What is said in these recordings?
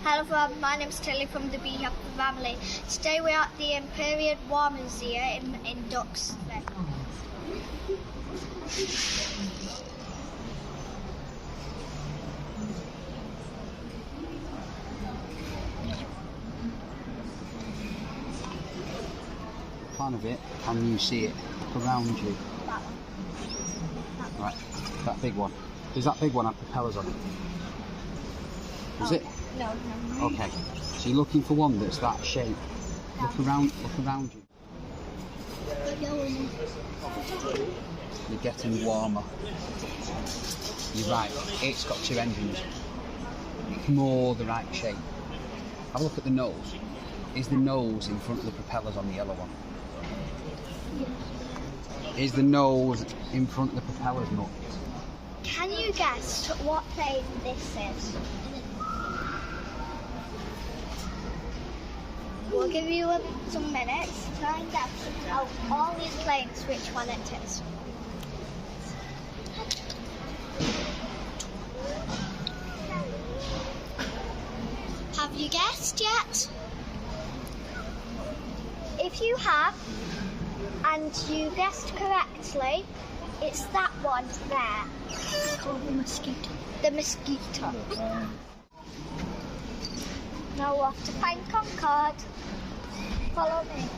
Hello everyone, my name is Tilly from the Be Happy family. Today we are at the Imperial War Museum in Duxford. Plan of it, can you see it? Look around you. That one. Right, that big one. Does that big one have propellers on it? Does it? No. Okay. So you're looking for one that's that shape. No. Look around you. You're getting warmer. You're right, it's got two engines. It's more the right shape. Have a look at the nose. Is the nose in front of the propellers on the yellow one? Is the nose in front of the propellers not? Can you guess what plane this is? We'll give you some minutes to try and guess out all these planes which one it is. Have you guessed yet? If you have, and you guessed correctly, it's that one there. It's called the mosquito. The mosquito. Now we're off to find Concorde. Follow me.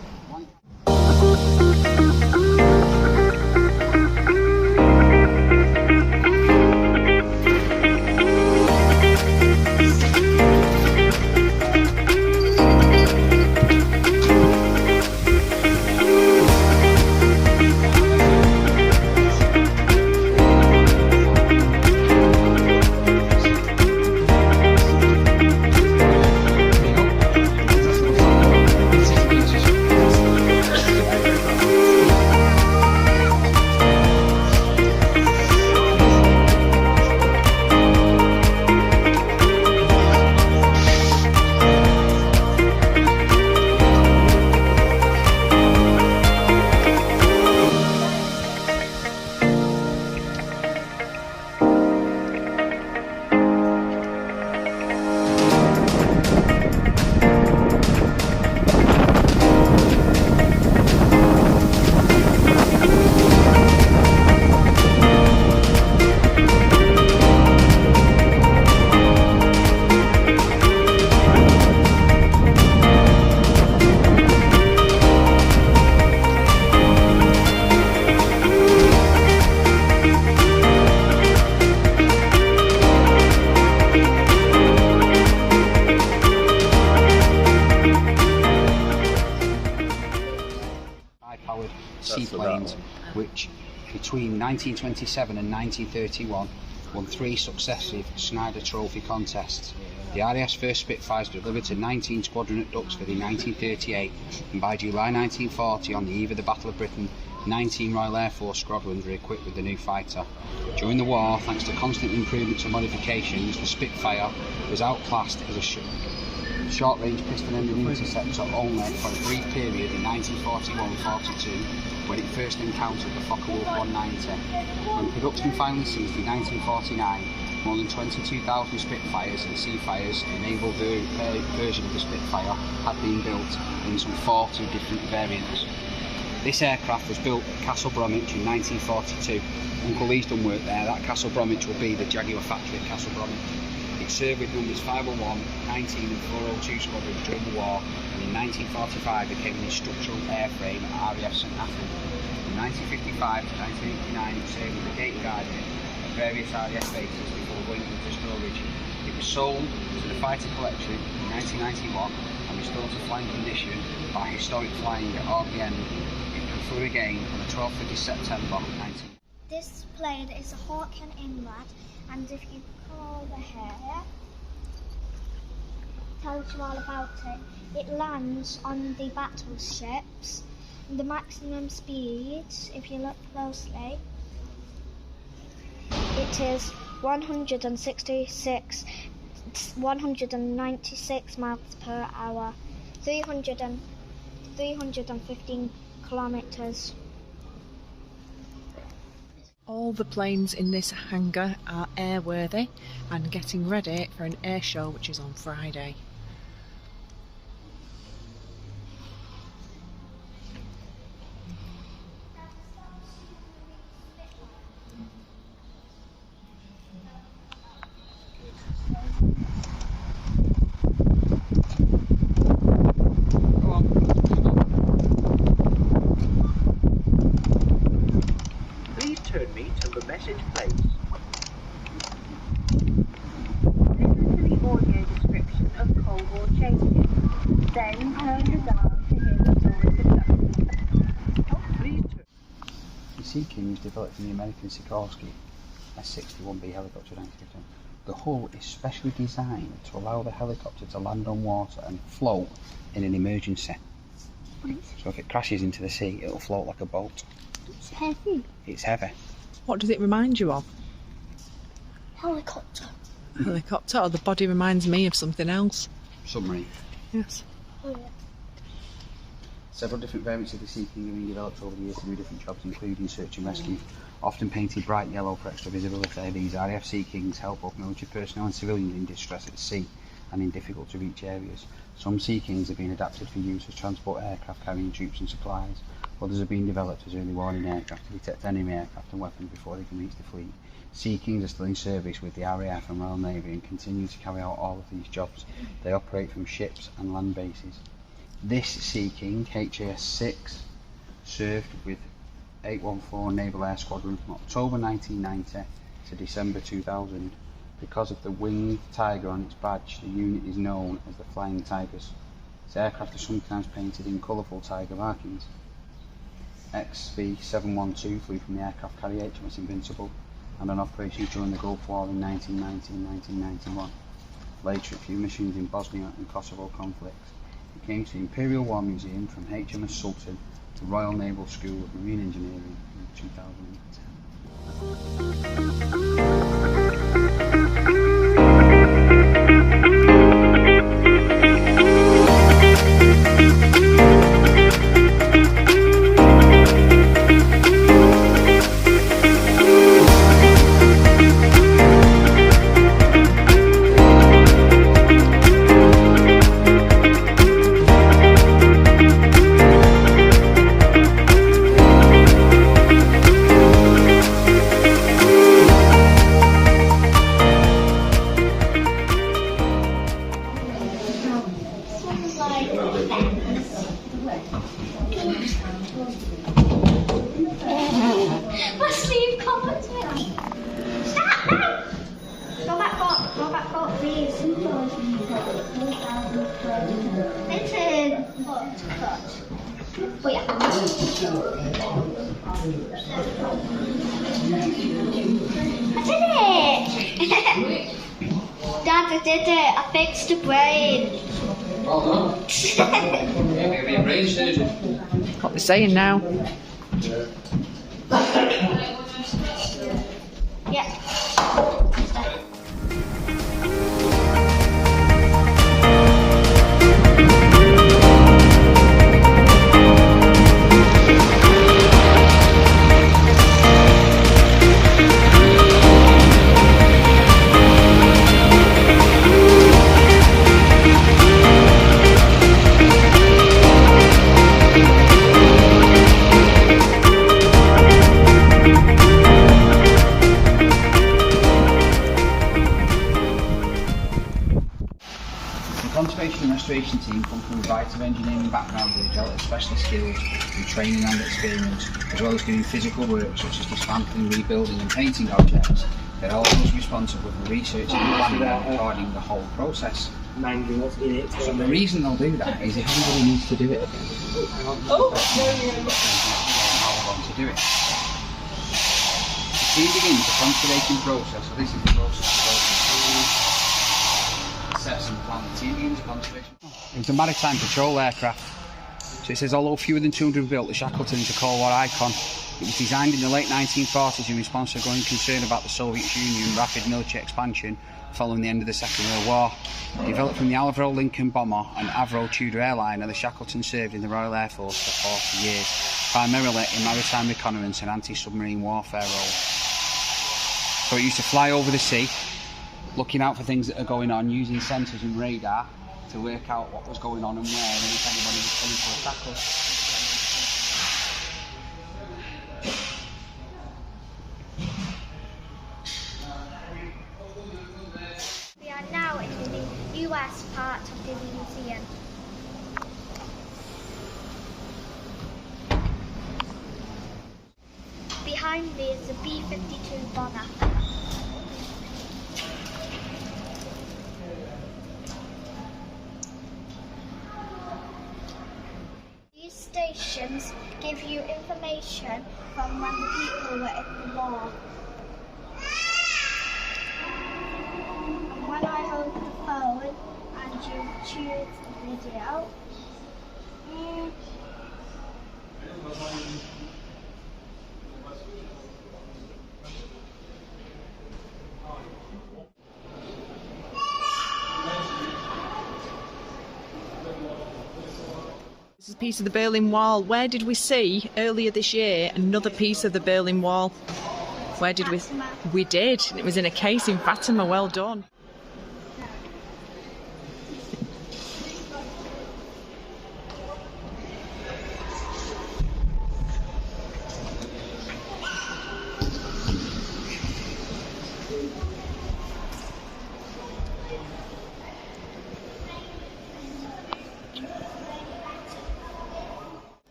Powered seaplanes, which between 1927 and 1931 won 3 successive Schneider Trophy contests. The RAF's first Spitfires were delivered to 19 Squadron at Duxford in 1938, and by July 1940, on the eve of the Battle of Britain, 19 Royal Air Force squadrons were equipped with the new fighter. During the war, thanks to constant improvements and modifications, the Spitfire was outclassed as a short-range piston-ended interceptor only for a brief period in 1941-42, when it first encountered the Focke-Wulf 190. When production finally ceased in 1949, more than 22,000 Spitfires and Seafires, a naval version of the Spitfire, had been built in some 40 different variants. This aircraft was built at Castle Bromwich in 1942. Uncle Lee's done work there. That Castle Bromwich will be the Jaguar factory at Castle Bromwich. It served with numbers 501, 19 and 402 squadrons during the war, and in 1945 became an instructional airframe at RAF St Athan. From 1955 to 1989 it served with the gate guarding at various RAF bases before going into storage. It was sold to the Fighter Collection in 1991 and restored to flying condition by Historic Flying at RPN. It flew again on the 12th of September 19. This plane is a Hawk and Inrad, and if you go over here, tells you all about it. It lands on the battleships. The maximum speed, if you look closely, it is 196 miles per hour, 315 kilometers. All the planes in this hangar are airworthy and getting ready for an air show which is on Friday. Please turn me to the message place. Listen to the audio description of Cold War changes. Then turn the dial to hear the story of Please turn. The Sea King was developed in the American Sikorsky S-61B helicopter in 1951. The hull is specially designed to allow the helicopter to land on water and float in an emergency. So if it crashes into the sea, it'll float like a boat. It's heavy. It's heavy. What does it remind you of? Helicopter. Helicopter, or the body reminds me of something else? Submarine. Yes. Oh yeah. Several different variants of the Sea King have been developed over the years to do different jobs, including search and rescue. Often painted bright yellow for extra visibility, these RAF Sea Kings help both military personnel and civilians in distress at sea and in difficult to reach areas. Some Sea Kings have been adapted for use as transport aircraft carrying troops and supplies. Others have been developed as early warning aircraft to detect enemy aircraft and weapons before they can reach the fleet. Sea Kings are still in service with the RAF and Royal Navy and continue to carry out all of these jobs. They operate from ships and land bases. This Sea King, HAS 6, served with 814 Naval Air Squadron from October 1990 to December 2000. Because of the winged tiger on its badge, the unit is known as the Flying Tigers. Its aircraft are sometimes painted in colourful tiger markings. XV-712 flew from the aircraft carrier HMS Invincible and on operations during the Gulf War in 1990 and 1991. Later, a few missions in Bosnia and Kosovo conflicts. It came to the Imperial War Museum from HMS Sultan to Royal Naval School of Marine Engineering in 2010. My sleeve covers it. Stop! Go back up, please. Vincent! Cut. Oh yeah. I did it! Dad, I did it. I fixed the brain. Well done. Maybe a brain surgeon. What they're saying now. Yeah. The conservation and restoration team come from a variety of engineering backgrounds and develop specialist skills and training and experience, as well as doing physical work such as dismantling, rebuilding and painting objects. They're also responsible for researching and planning and recording the whole process. So the reason they'll do that is if anybody needs to do it again, how long to do it. The team begins the conservation process, so this is the process. Assess and plan the team begins the conservation. It was a maritime patrol aircraft. So it says, although fewer than 200 were built, the Shackleton is a Cold War icon. It was designed in the late 1940s in response to growing concern about the Soviet Union's rapid military expansion following the end of the Second World War. Developed from the Avro Lincoln bomber and Avro Tudor airliner, the Shackleton served in the Royal Air Force for 40 years, primarily in maritime reconnaissance and anti-submarine warfare roles. So it used to fly over the sea, looking out for things that are going on, using sensors and radar to work out what was going on and where, and if anybody was coming to attack us. We are now in the US part of the museum. Behind me is the B-52 bomber. These stations give you information from when the people were in the war. And when I hold the phone and you choose the video, This is a piece of the Berlin Wall. Where did we see earlier this year another piece of the Berlin Wall? Where did we? Fatima. We did. It was in a case in Fatima. Well done.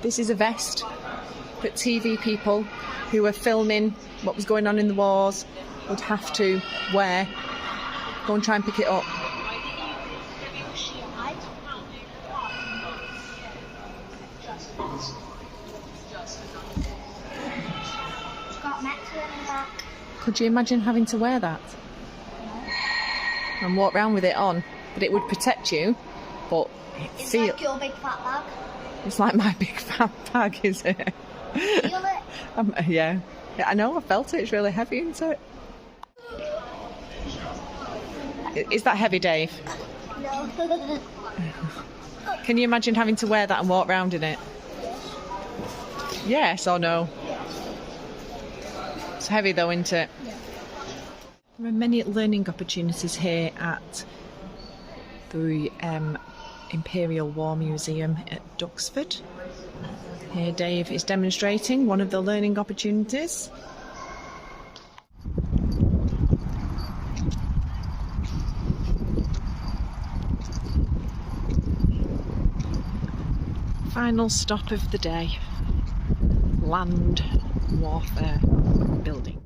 This is a vest that TV people who were filming what was going on in the wars would have to wear. Go and try and pick it up. It's got metal in the back. Could you imagine having to wear that? And walk around with it on? But it would protect you, but It's feel... like your big fat bag. It's like my big fat bag, is it? Feel it? Yeah. I know, I felt it. It's really heavy, isn't it? Is that heavy, Dave? No. Can you imagine having to wear that and walk around in it? Yes or no? It's heavy though, isn't it? There are many learning opportunities here at the Imperial War Museum at Duxford. Here Dave is demonstrating one of the learning opportunities. Final stop of the day. Land warfare building.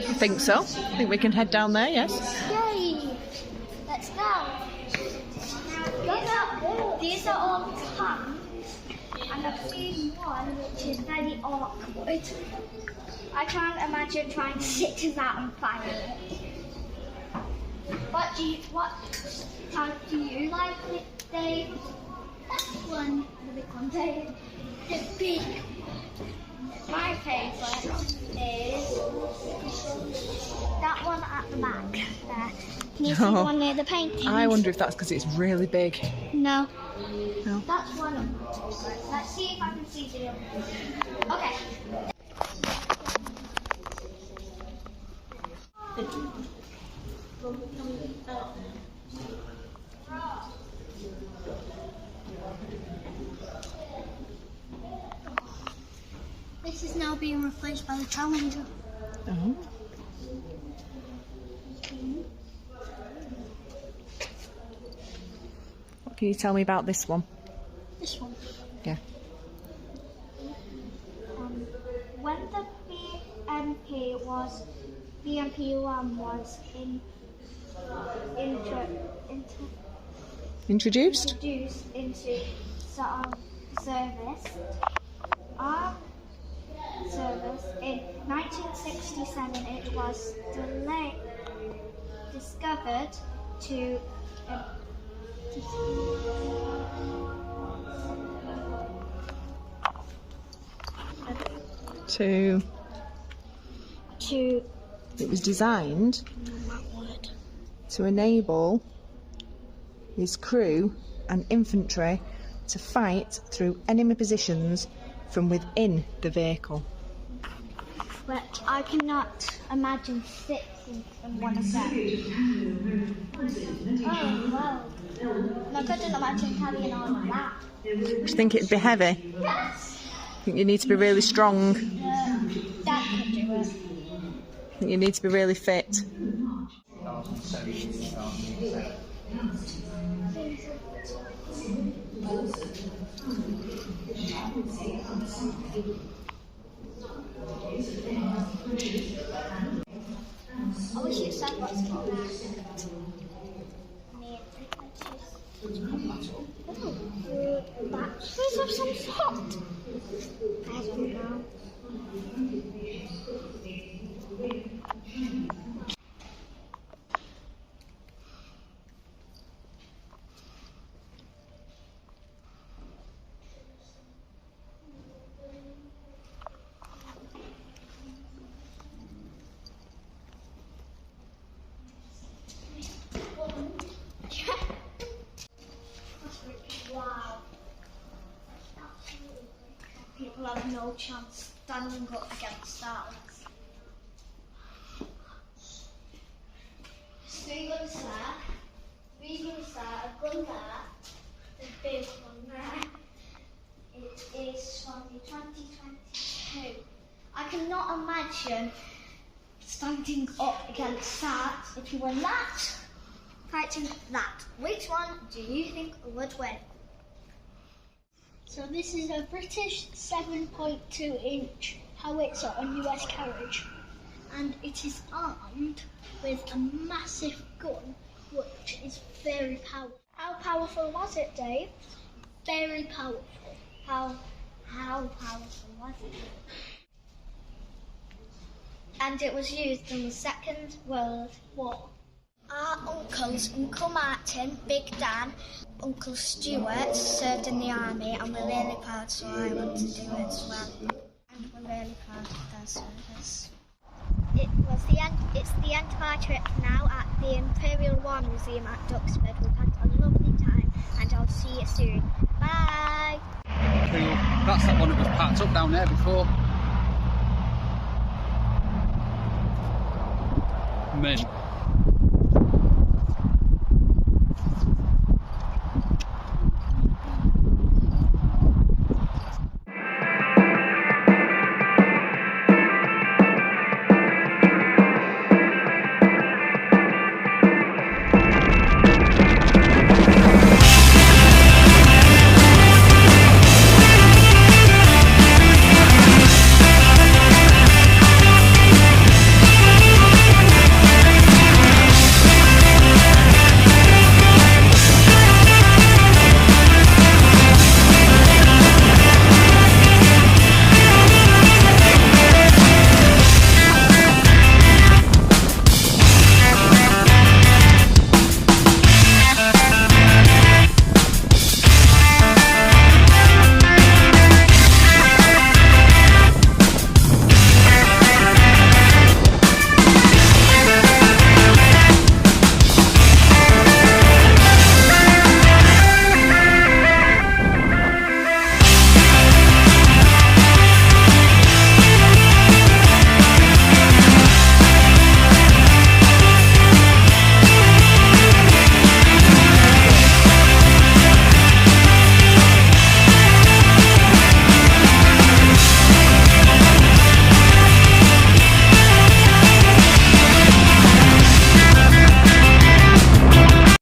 I think so. I think we can head down there, yes? Yay! Let's go. These are all tanks, and I've seen one which is very awkward. I can't imagine trying to sit in that and fire it. What tank do you like, Dave? That one, the big one, Dave. The big. My favourite is that one at the back there. Can you see the one near the painting? I wonder if that's because it's really big. No. No. That's one of my favourites. Let's see if I can see the other one. Okay. This is now being replaced by the Challenger. Oh. What can you tell me about this one? This one. Yeah. When the BMP-1 was Introduced? introduced into service, our service in 1967, it was discovered to to... It was designed to enable his crew and infantry to fight through enemy positions from within the vehicle. But I cannot imagine sitting in one of them. Oh, wow. I couldn't imagine carrying on that. Do you think it'd be heavy? Yes. I think you need to be really strong. Dad could do it. I think you need to be really fit. I wish it said what's called batteries of some sort. I don't know. Wow. People have no chance standing up against that. Three guns there, a gun there, a big one there. It is from the 2022. I cannot imagine standing up against that if you were that, fighting that. Which one do you think would win? So this is a British 7.2-inch howitzer on US carriage, and it is armed with a massive gun, which is very powerful. How powerful was it, Dave? Very powerful. How powerful was it? And it was used in the Second World War. Our uncles, Uncle Martin, Big Dan, Uncle Stuart served in the army, and we're really proud, so I want to do it as well. And we're really proud of their service. It's the end of our trip now at the Imperial War Museum at Duxford. We've had a lovely time, and I'll see you soon. Bye! Cool. That's that one that was packed up down there before. Mint.